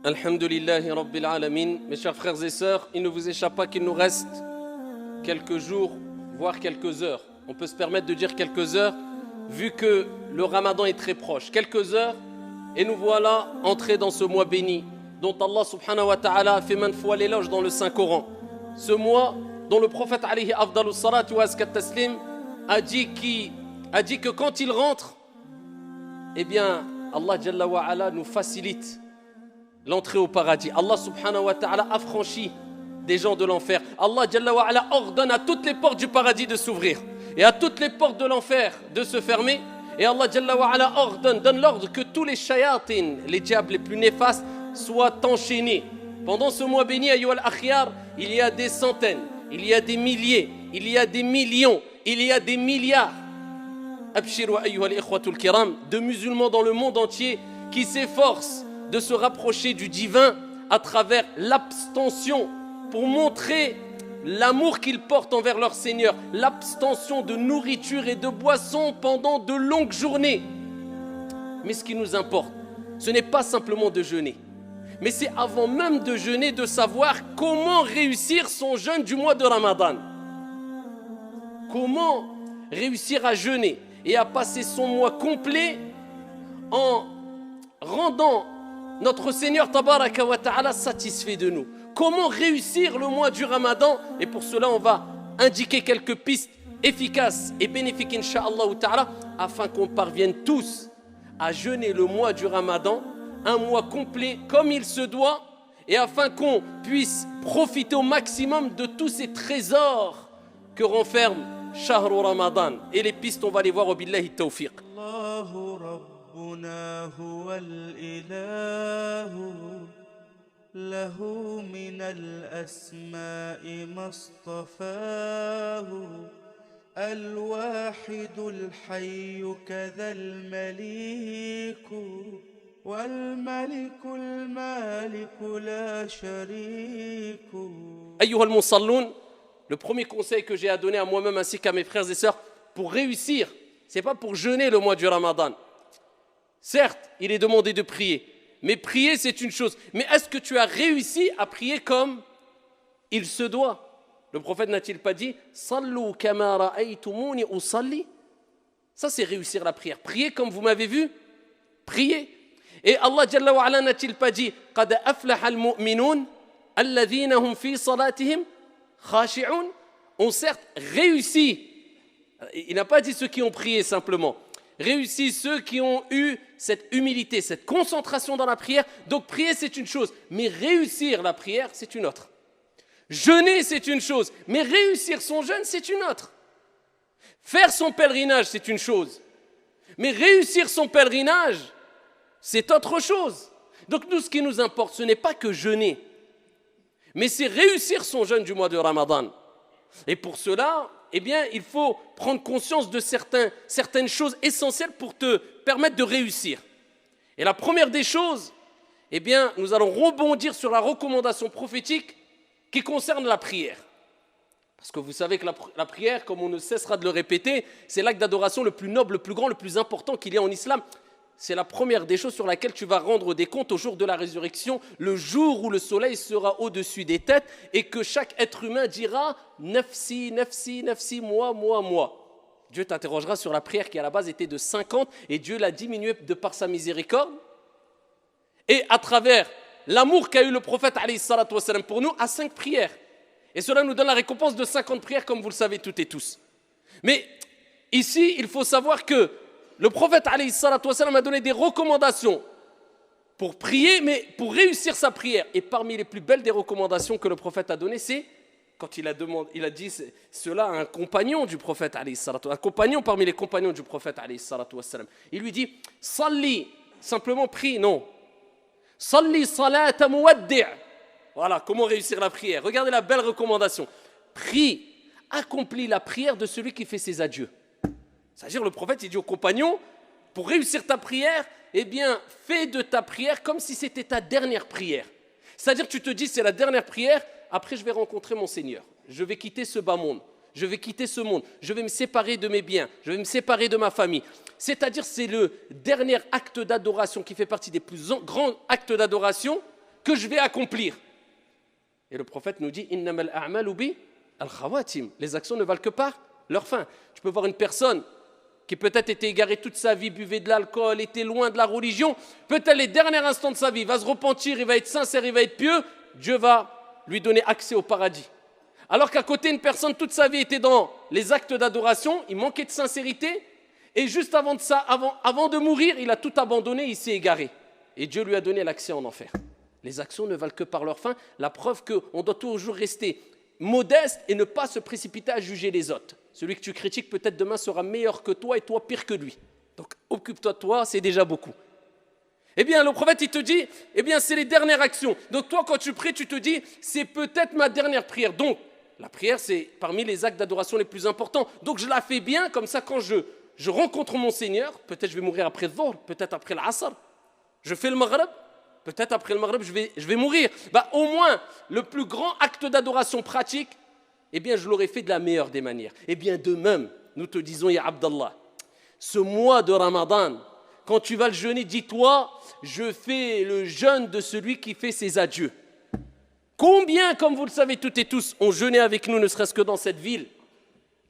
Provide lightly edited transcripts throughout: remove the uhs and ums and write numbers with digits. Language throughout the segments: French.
Alhamdulillahi Rabbil Alamin. Mes chers frères et sœurs, il ne vous échappe pas qu'il nous reste quelques jours, voire quelques heures. On peut se permettre de dire quelques heures, vu que le Ramadan est très proche. Quelques heures, et nous voilà entrés dans ce mois béni, dont Allah subhanahu wa ta'ala a fait maintes fois l'éloge dans le Saint-Coran. Ce mois dont le prophète alayhi afdalus salatu wa azkat taslim a dit que quand il rentre, eh bien, Allah Jalla wa ala nous facilite l'entrée au paradis. Allah subhanahu wa ta'ala affranchit des gens de l'enfer. Allah Jalla wa ala ordonne à toutes les portes du paradis de s'ouvrir et à toutes les portes de l'enfer de se fermer. Et Allah Jalla wa ala donne l'ordre que tous les shayatin, les diables les plus néfastes, soient enchaînés. Pendant ce mois béni, ayyuhal akhyar, il y a des centaines, il y a des milliers, il y a des millions, il y a des milliards. Abshiru ayyuhal ikhwatul kiram, de musulmans dans le monde entier qui s'efforcent de se rapprocher du divin à travers l'abstention pour montrer l'amour qu'ils portent envers leur Seigneur, l'abstention de nourriture et de boissons pendant de longues journées. Mais ce qui nous importe, ce n'est pas simplement de jeûner, mais c'est avant même de jeûner de savoir comment réussir son jeûne du mois de Ramadan. Comment réussir à jeûner et à passer son mois complet en rendant notre Seigneur Tabaraka wa Ta'ala satisfait de nous. Comment réussir le mois du Ramadan? Et pour cela, on va indiquer quelques pistes efficaces et bénéfiques, Inch'Allah Ta'ala, afin qu'on parvienne tous à jeûner le mois du Ramadan, un mois complet comme il se doit, et afin qu'on puisse profiter au maximum de tous ces trésors que renferme Shahru Ramadan. Et les pistes, on va les voir au billahi tawfiq. ربنا هو الإله له من الأسماء ما اصطفاه الواحد الحي كذا المليك والملك المالك لا شريك. أيها المصلون, le premier conseil que j'ai à donner à moi-même ainsi qu'à mes frères et sœurs pour réussir, ce n'est pas pour jeûner le mois du Ramadan. Certes, il est demandé de prier, mais prier c'est une chose. Mais est-ce que tu as réussi à prier comme il se doit? Le prophète n'a-t-il pas dit « Sallu kama ra'aytumuni usalli » Ça c'est réussir la prière. Prier comme vous m'avez vu, prier. Et Allah Jalla wa ala n'a-t-il pas dit « Qad aflaha al-mu'minun alladhina hum fi salatihim khashi'un » On certes réussi. Il n'a pas dit ceux qui ont prié simplement. Réussit ceux qui ont eu cette humilité, cette concentration dans la prière. Donc prier c'est une chose, mais réussir la prière c'est une autre. Jeûner c'est une chose, mais réussir son jeûne c'est une autre. Faire son pèlerinage c'est une chose, mais réussir son pèlerinage c'est autre chose. Donc nous ce qui nous importe ce n'est pas que jeûner, mais c'est réussir son jeûne du mois de Ramadan. Et pour cela, eh bien, il faut prendre conscience de certaines choses essentielles pour te permettre de réussir. Et la première des choses, eh bien, nous allons rebondir sur la recommandation prophétique qui concerne la prière. Parce que vous savez que la prière, comme on ne cessera de le répéter, c'est l'acte d'adoration le plus noble, le plus grand, le plus important qu'il y a en islam. C'est la première des choses sur laquelle tu vas rendre des comptes au jour de la résurrection, le jour où le soleil sera au-dessus des têtes et que chaque être humain dira « Nafsi, nafsi, nafsi, moi, moi, moi ». Dieu t'interrogera sur la prière qui à la base était de 50 et Dieu l'a diminuée de par sa miséricorde. Et à travers l'amour qu'a eu le prophète alayhi salatu wassalam pour nous, à 5 prières. Et cela nous donne la récompense de 50 prières comme vous le savez toutes et tous. Mais ici, il faut savoir que le prophète alayhi salatu wassalam a donné des recommandations pour prier, mais pour réussir sa prière. Et parmi les plus belles des recommandations que le prophète a données, c'est quand il a dit cela à un compagnon du prophète alayhi salatu wassalam, un compagnon parmi les compagnons du prophète alayhi salatu wassalam. Il lui dit « Salli », simplement prie, non. « Salli salata muwaddi'». Voilà, comment réussir la prière. Regardez la belle recommandation. Prie, accomplis la prière de celui qui fait ses adieux. C'est-à-dire le prophète il dit aux compagnons, pour réussir ta prière, eh bien, fais de ta prière comme si c'était ta dernière prière. C'est-à-dire tu te dis, c'est la dernière prière, après je vais rencontrer mon Seigneur. Je vais quitter ce bas monde, je vais quitter ce monde, je vais me séparer de mes biens, je vais me séparer de ma famille. C'est-à-dire c'est le dernier acte d'adoration qui fait partie des plus grands actes d'adoration que je vais accomplir. Et le prophète nous dit, innamal a'malu bi al-khawatim. Les actions ne valent que par leur fin. Tu peux voir une personne qui peut-être était égarée toute sa vie, buvait de l'alcool, était loin de la religion, peut-être les derniers instants de sa vie, va se repentir, il va être sincère, il va être pieux, Dieu va lui donner accès au paradis. Alors qu'à côté, une personne, toute sa vie était dans les actes d'adoration, il manquait de sincérité, et juste avant de mourir, il a tout abandonné, il s'est égaré. Et Dieu lui a donné l'accès en enfer. Les actions ne valent que par leur fin, la preuve qu'on doit toujours rester modeste et ne pas se précipiter à juger les autres. Celui que tu critiques peut-être demain sera meilleur que toi et toi pire que lui. Donc occupe-toi de toi, c'est déjà beaucoup. Eh bien le prophète il te dit, eh bien c'est les dernières actions. Donc toi quand tu pries tu te dis, c'est peut-être ma dernière prière. Donc la prière c'est parmi les actes d'adoration les plus importants. Donc je la fais bien, comme ça quand je rencontre mon Seigneur, peut-être je vais mourir après le Dhuhr, peut-être après l'Asr, je fais le Maghrib, peut-être après le Maghrib je vais mourir. Au moins le plus grand acte d'adoration pratique, eh bien, je l'aurais fait de la meilleure des manières. Eh bien, de même, nous te disons, ya Abdallah, ce mois de Ramadan, quand tu vas le jeûner, dis-toi, je fais le jeûne de celui qui fait ses adieux. Combien, comme vous le savez toutes et tous, ont jeûné avec nous, ne serait-ce que dans cette ville,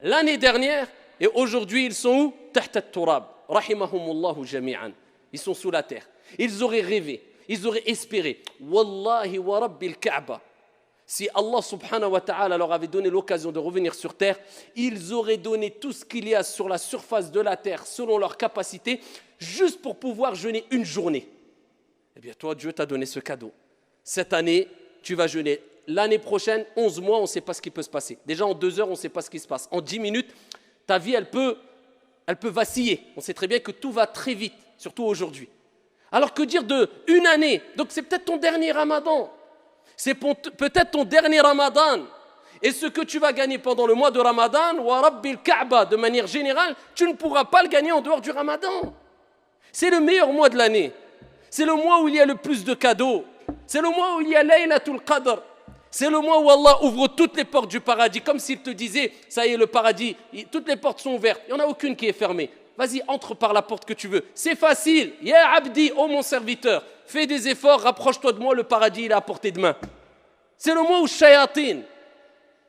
l'année dernière, et aujourd'hui, ils sont où? Tahta al-turab, rahimahumullahu jami'an. Ils sont sous la terre. Ils auraient rêvé, ils auraient espéré. Wallahi wa rabbil Kaaba. Si Allah subhanahu wa ta'ala leur avait donné l'occasion de revenir sur terre, ils auraient donné tout ce qu'il y a sur la surface de la terre selon leur capacité, juste pour pouvoir jeûner une journée. Eh bien toi, Dieu t'a donné ce cadeau. Cette année, tu vas jeûner. L'année prochaine, 11 mois, on ne sait pas ce qui peut se passer. Déjà en 2 heures, on ne sait pas ce qui se passe. En 10 minutes, ta vie, elle peut vaciller. On sait très bien que tout va très vite, surtout aujourd'hui. Alors que dire de une année? Donc c'est peut-être ton dernier Ramadan. C'est peut-être ton dernier Ramadan. Et ce que tu vas gagner pendant le mois de Ramadan, wa rabbil Kaaba, de manière générale, tu ne pourras pas le gagner en dehors du Ramadan. C'est le meilleur mois de l'année. C'est le mois où il y a le plus de cadeaux. C'est le mois où il y a Laylatul Qadr. C'est le mois où Allah ouvre toutes les portes du paradis, comme s'il te disait, ça y est, le paradis, toutes les portes sont ouvertes. Il n'y en a aucune qui est fermée. Vas-y, entre par la porte que tu veux. C'est facile. Ya Abdi, oh mon serviteur, fais des efforts, rapproche-toi de moi, le paradis il est à portée de main. C'est le mois où shayatin,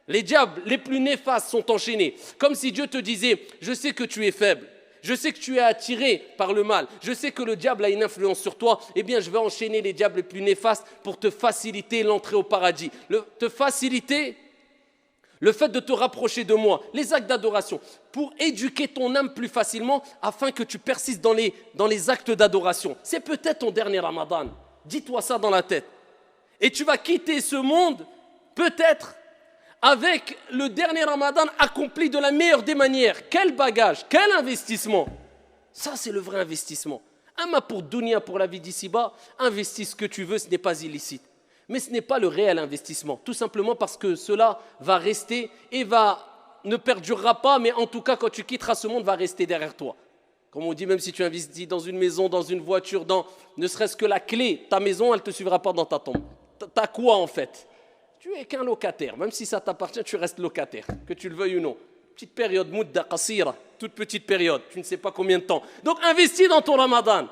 les diables les plus néfastes sont enchaînés. Comme si Dieu te disait, je sais que tu es faible, je sais que tu es attiré par le mal, je sais que le diable a une influence sur toi, eh bien je vais enchaîner les diables les plus néfastes pour te faciliter l'entrée au paradis. Te faciliter le fait de te rapprocher de moi, les actes d'adoration, pour éduquer ton âme plus facilement afin que tu persistes dans les actes d'adoration. C'est peut-être ton dernier Ramadan. Dis-toi ça dans la tête. Et tu vas quitter ce monde, peut-être, avec le dernier Ramadan accompli de la meilleure des manières. Quel bagage, quel investissement. Ça, c'est le vrai investissement. Ama pour dunya, pour la vie d'ici-bas, investis ce que tu veux, ce n'est pas illicite. Mais ce n'est pas le réel investissement, tout simplement parce que cela va rester et ne perdurera pas, mais en tout cas, quand tu quitteras ce monde, va rester derrière toi. Comme on dit, même si tu investis dans une maison, dans une voiture, ne serait-ce que la clé, ta maison, elle ne te suivra pas dans ta tombe. T'as quoi en fait? Tu es qu'un locataire, même si ça t'appartient, tu restes locataire, que tu le veuilles ou non. Petite période, mudda qasira, toute petite période, tu ne sais pas combien de temps. Donc investis dans ton Ramadan.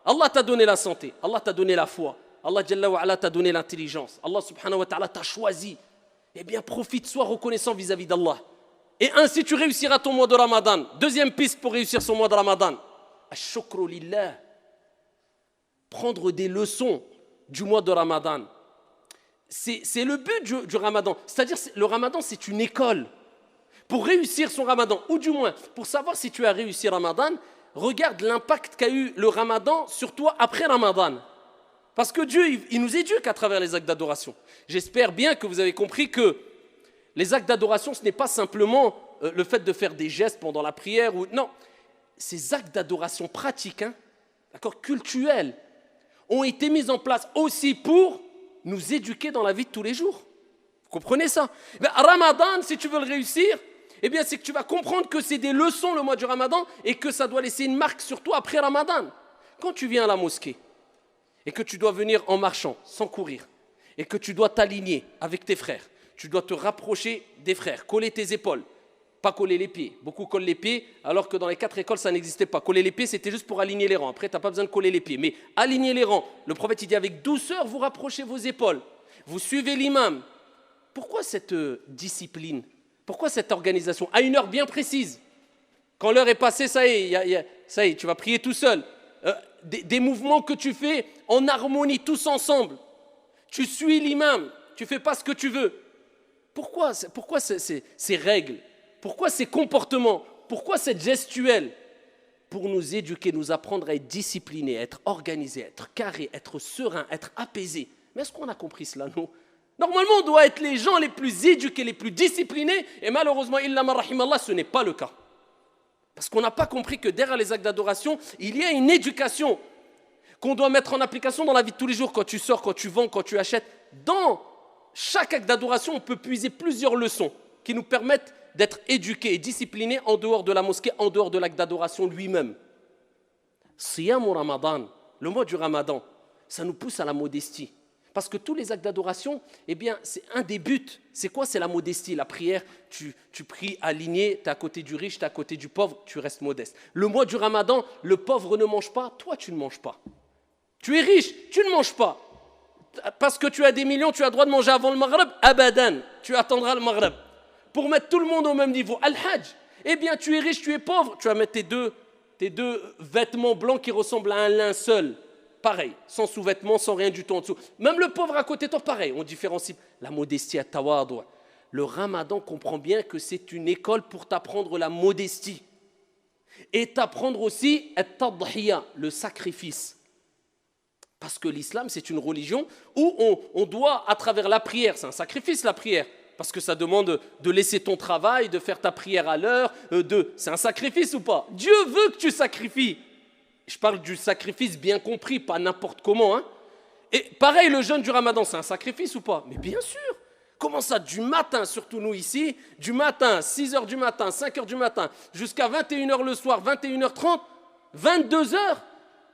Allah t'a donné la santé, Allah t'a donné la foi. Allah Jalla wa Ala t'a donné l'intelligence. Allah subhanahu wa ta'ala t'a choisi. Eh bien, profite, sois reconnaissant vis-à-vis d'Allah. Et ainsi, tu réussiras ton mois de Ramadan. Deuxième piste pour réussir son mois de Ramadan. Ash-shukru lillah. Prendre des leçons du mois de Ramadan. C'est le but du Ramadan. C'est-à-dire, le Ramadan, c'est une école. Pour réussir son Ramadan, ou du moins, pour savoir si tu as réussi Ramadan, regarde l'impact qu'a eu le Ramadan sur toi après Ramadan. Parce que Dieu, il nous éduque à travers les actes d'adoration. J'espère bien que vous avez compris que les actes d'adoration, ce n'est pas simplement le fait de faire des gestes pendant la prière. Non, ces actes d'adoration pratiques, d'accord, cultuels, ont été mis en place aussi pour nous éduquer dans la vie de tous les jours. Vous comprenez ça? Ramadan, si tu veux le réussir, eh bien, c'est que tu vas comprendre que c'est des leçons le mois du Ramadan et que ça doit laisser une marque sur toi après Ramadan. Quand tu viens à la mosquée, et que tu dois venir en marchant, sans courir, et que tu dois t'aligner avec tes frères, tu dois te rapprocher des frères, coller tes épaules, Pas coller les pieds. Beaucoup collent les pieds, alors que dans les 4 écoles, ça n'existait pas. Coller les pieds, c'était juste pour aligner les rangs. Après, tu n'as pas besoin de coller les pieds. Mais aligner les rangs, le prophète, il dit avec douceur, vous rapprochez vos épaules. Vous suivez l'imam. Pourquoi cette discipline? Pourquoi cette organisation? À une heure bien précise. Quand l'heure est passée, ça y est, tu vas prier tout seul. Des mouvements que tu fais en harmonie, tous ensemble. Tu suis l'imam, tu ne fais pas ce que tu veux. Pourquoi ces règles? Pourquoi ces comportements? Pourquoi cette gestuelle? Pour nous éduquer, nous apprendre à être disciplinés, à être organisés, à être carrés, à être sereins, à être apaisés. Mais est-ce qu'on a compris cela, nous? Normalement, on doit être les gens les plus éduqués, les plus disciplinés. Et malheureusement, illa man rahimallah, ce n'est pas le cas. Parce qu'on n'a pas compris que derrière les actes d'adoration, il y a une éducation qu'on doit mettre en application dans la vie de tous les jours, quand tu sors, quand tu vends, quand tu achètes. Dans chaque acte d'adoration, on peut puiser plusieurs leçons qui nous permettent d'être éduqués et disciplinés en dehors de la mosquée, en dehors de l'acte d'adoration lui-même. Siyam ou Ramadan, le mois du Ramadan, ça nous pousse à la modestie. Parce que tous les actes d'adoration, eh bien, c'est un des buts. C'est quoi? C'est la modestie, la prière. Tu pries aligné, tu es à côté du riche, tu es à côté du pauvre, tu restes modeste. Le mois du Ramadan, le pauvre ne mange pas, toi tu ne manges pas. Tu es riche, tu ne manges pas. Parce que tu as des millions, tu as le droit de manger avant le Maghreb, abadan, tu attendras le Maghreb. Pour mettre tout le monde au même niveau. Al-Hajj, eh bien tu es riche, tu es pauvre, tu vas mettre tes deux vêtements blancs qui ressemblent à un linceul. Pareil, sans sous-vêtements, sans rien du tout en dessous. Même le pauvre à côté de toi, pareil, on différencie. La modestie à tawadu. Le Ramadan comprend bien que c'est une école pour t'apprendre la modestie. Et t'apprendre aussi at-tadhiya, le sacrifice. Parce que l'islam, c'est une religion où on doit, à travers la prière, c'est un sacrifice la prière, parce que ça demande de laisser ton travail, de faire ta prière à l'heure, c'est un sacrifice ou pas? Dieu veut que tu sacrifies. Je parle du sacrifice bien compris, pas n'importe comment. Hein. Et pareil, le jeûne du Ramadan, c'est un sacrifice ou pas? Mais bien sûr. Comment ça, du matin, surtout nous ici, du matin, 6h du matin, 5h du matin, jusqu'à 21h le soir, 21h30, 22h,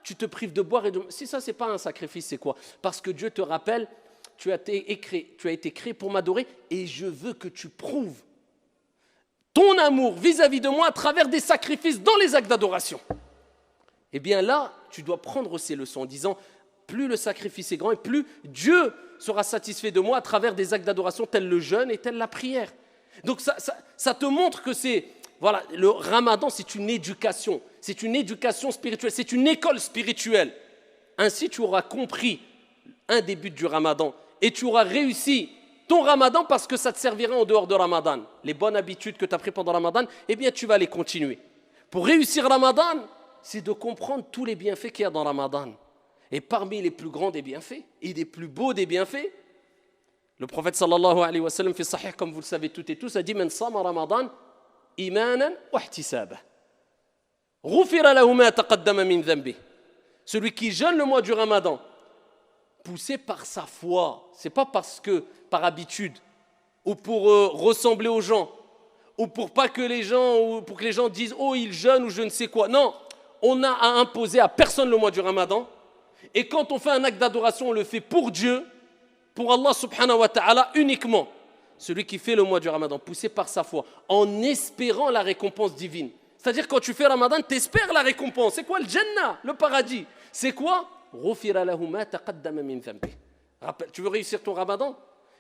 tu te prives de boire et de... Si ça, ce n'est pas un sacrifice, c'est quoi? Parce que Dieu te rappelle, tu as été créé pour m'adorer et je veux que tu prouves ton amour vis-à-vis de moi à travers des sacrifices dans les actes d'adoration. Eh bien là, tu dois prendre ces leçons en disant, plus le sacrifice est grand et plus Dieu sera satisfait de moi à travers des actes d'adoration tels le jeûne et telle la prière. Donc ça te montre que voilà, le Ramadan, c'est une éducation spirituelle, c'est une école spirituelle. Ainsi, tu auras compris un des buts du Ramadan et tu auras réussi ton Ramadan parce que ça te servira en dehors de Ramadan. Les bonnes habitudes que tu as prises pendant Ramadan, eh bien, tu vas les continuer. Pour réussir Ramadan, c'est de comprendre tous les bienfaits qu'il y a dans Ramadan. Et parmi les plus grands des bienfaits et les plus beaux des bienfaits, le prophète sallallahu alayhi wa sallam, fi sahih, comme vous le savez toutes et tous, a dit « Man sama Ramadan imanan wa ihtisaba. Ghufira lahu ma taqaddama min dhanbi. » Celui qui jeûne le mois du Ramadan, poussé par sa foi, c'est pas parce que par habitude ou pour ressembler aux gens ou pour que les gens disent oh il jeûne ou je ne sais quoi. Non, on n'a à imposer à personne le mois du Ramadan. Et quand on fait un acte d'adoration, on le fait pour Dieu, pour Allah subhanahu wa ta'ala uniquement. Celui qui fait le mois du Ramadan, poussé par sa foi, en espérant la récompense divine. C'est-à-dire quand tu fais Ramadan, tu espères la récompense. C'est quoi le Jannah, le paradis? C'est quoi? Tu veux réussir ton Ramadan?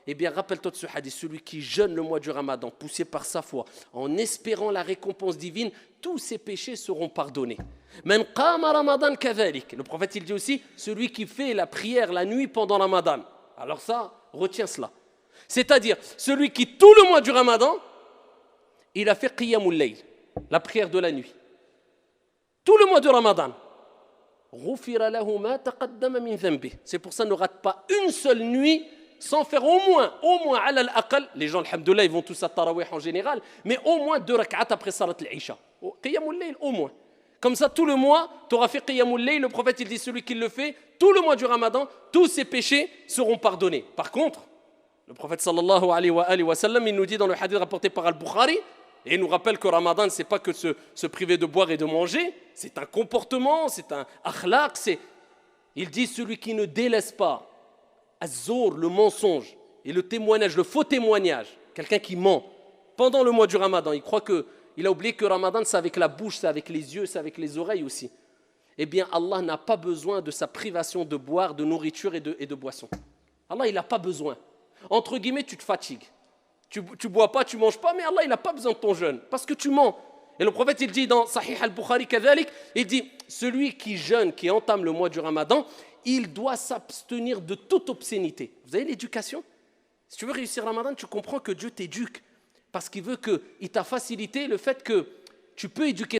Eh bien, rappelle-toi de ce hadith, celui qui jeûne le mois du Ramadan, poussé par sa foi, en espérant la récompense divine, tous ses péchés seront pardonnés. Man qama Ramadan kadhalik. Le prophète, il dit aussi, celui qui fait la prière la nuit pendant Ramadan. Alors ça, retiens cela. C'est-à-dire, celui qui, tout le mois du Ramadan, il a fait qiyamul layl, la prière de la nuit. Tout le mois du Ramadan. C'est pour ça, ne rate pas une seule nuit sans faire au moins, ala al-aqal, les gens, alhamdoulilah, ils vont tous à Tarawih en général, mais au moins 2 rak'at après Salat al-Isha. Qiyamul layl, au moins. Comme ça, tout le mois, tu auras fait Qiyamul layl, le prophète, il dit, celui qui le fait, tout le mois du Ramadan, tous ses péchés seront pardonnés. Par contre, le prophète sallallahu alayhi wa sallam, il nous dit dans le hadith rapporté par Al-Bukhari, et il nous rappelle que Ramadan, ce n'est pas que se priver de boire et de manger, c'est un comportement, c'est un akhlaq, il dit, celui qui ne délaisse pas Az-Zour, le mensonge, et le témoignage, le faux témoignage, quelqu'un qui ment, pendant le mois du Ramadan, il a oublié que Ramadan, c'est avec la bouche, c'est avec les yeux, c'est avec les oreilles aussi. Eh bien, Allah n'a pas besoin de sa privation de boire, de nourriture et de boisson. Allah, il n'a pas besoin. Entre guillemets, tu te fatigues. Tu bois pas, tu manges pas, mais Allah, il n'a pas besoin de ton jeûne, parce que tu mens. Et le prophète, il dit dans Sahih al-Bukhari, il dit, celui qui jeûne, qui entame le mois du Ramadan, il doit s'abstenir de toute obscénité. Vous avez l'éducation? Si tu veux réussir Ramadan, tu comprends que Dieu t'éduque, parce qu'il veut qu'il t'a facilité le fait que tu peux éduquer